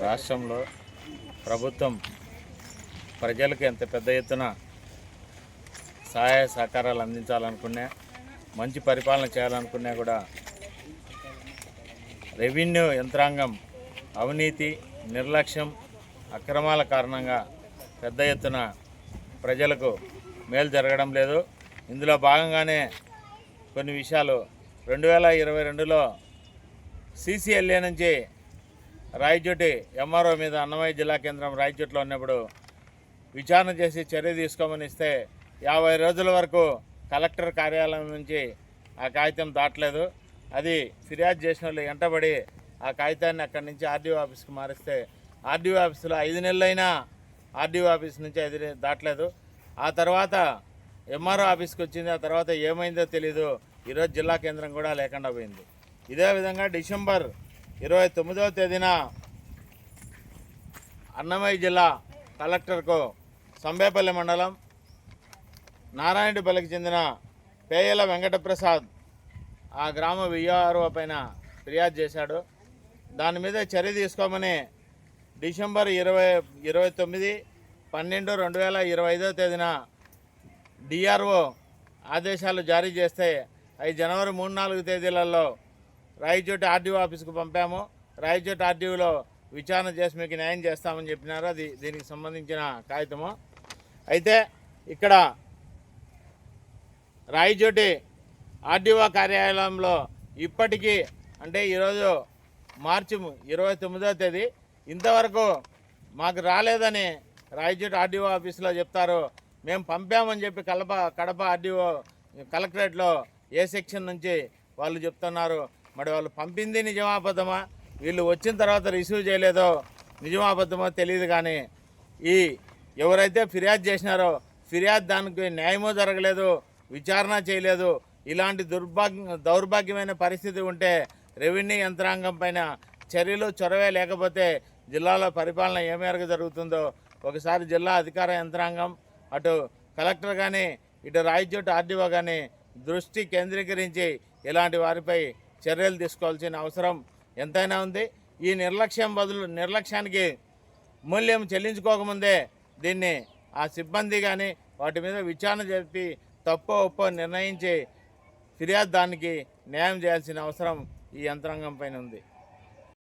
రాష్ట్రంలో ప్రభుత్వం ప్రజలకు ఎంత పెద్ద ఎత్తున సహాయ సహకారాలు అందించాలనుకున్నా, మంచి పరిపాలన చేయాలనుకున్నా కూడా రెవెన్యూ యంత్రాంగం అవినీతి, నిర్లక్ష్యం, అక్రమాల కారణంగా పెద్ద ఎత్తున ప్రజలకు మేలు జరగడం లేదు. ఇందులో భాగంగానే కొన్ని విషయాలు 2022లో CCLA నుంచి రాయచోటి ఎంఆర్ఓ మీద అన్నమయ్య జిల్లా కేంద్రం రాయచోటిలో ఉన్నప్పుడు విచారణ చేసి చర్య తీసుకోమని ఇస్తే 50 రోజుల వరకు కలెక్టర్ కార్యాలయం నుంచి ఆ కాగితం దాటలేదు. అది ఫిర్యాదు చేసిన వాళ్ళు వెంటబడి ఆ కాగితాన్ని అక్కడి నుంచి ఆర్డీఓ ఆఫీస్కి మారిస్తే ఆర్డీఓ ఆఫీసులో 5 నెలలైనా ఆర్డీఓ ఆఫీస్ నుంచి అది దాటలేదు. ఆ తర్వాత ఎంఆర్ఓ ఆఫీస్కి వచ్చింది. ఆ తర్వాత ఏమైందో తెలీదు. ఈరోజు జిల్లా కేంద్రం కూడా లేకుండా పోయింది. ఇదే విధంగా డిసెంబర్ 29వ తేదీన అన్నమయ్య జిల్లా కలెక్టర్కు సంబేపల్లి మండలం నారాయణపల్లికి చెందిన పేయల వెంకటప్రసాద్ ఆ గ్రామ విఆర్ఓ పైన ఫిర్యాదు చేశాడు. దాని మీద చర్య తీసుకోమని డిసెంబర్ 29/12/2025 తేదీన డిఆర్ఓ ఆదేశాలు జారీ చేస్తే అవి జనవరి 3-4 తేదీలలో రాయచోటి ఆర్డీఓ ఆఫీస్కు పంపాము. రాయచోటి ఆర్డీఓలో విచారణ చేసి మీకు న్యాయం చేస్తామని చెప్పినారు. అది దీనికి సంబంధించిన కాగితము. అయితే ఇక్కడ రాయచోటి ఆర్డీఓ కార్యాలయంలో ఇప్పటికీ అంటే ఈరోజు మార్చి 29వ తేదీ ఇంతవరకు మాకు రాలేదని రాయచోటి ఆర్డీఓ ఆఫీస్లో చెప్తారు. మేము పంపామని చెప్పి కడప ఆర్డీఓ కలెక్టరేట్లో ఏ సెక్షన్ నుంచి వాళ్ళు చెప్తున్నారు. మరి వాళ్ళు పంపింది నిజమాబద్ధమా, వీళ్ళు వచ్చిన తర్వాత రిసీవ్ చేయలేదో నిజమాబద్ధమో తెలియదు. కానీ ఈ ఎవరైతే ఫిర్యాదు చేసినారో ఫిర్యాదు దానికి న్యాయమో జరగలేదు, విచారణ చేయలేదు. ఇలాంటి దౌర్భాగ్యమైన పరిస్థితి ఉంటే రెవెన్యూ యంత్రాంగం పైన చర్యలు చొరవే లేకపోతే జిల్లాలో పరిపాలన ఏ మేరకు జరుగుతుందో ఒకసారి జిల్లా అధికార యంత్రాంగం అటు కలెక్టర్ కానీ ఇటు రాయచోటి ఆర్డీఓ కానీ దృష్టి కేంద్రీకరించి ఇలాంటి వారిపై చర్యలు తీసుకోవాల్సిన అవసరం ఎంతైనా ఉంది. ఈ నిర్లక్ష్యానికి మూల్యం చెల్లించుకోకముందే దీన్ని ఆ సిబ్బంది కానీ వాటి మీద విచారణ చెప్పి తప్పో ఒప్పో నిర్ణయించి ఫిర్యాదు దానికి న్యాయం చేయాల్సిన అవసరం ఈ యంత్రాంగం పైన ఉంది.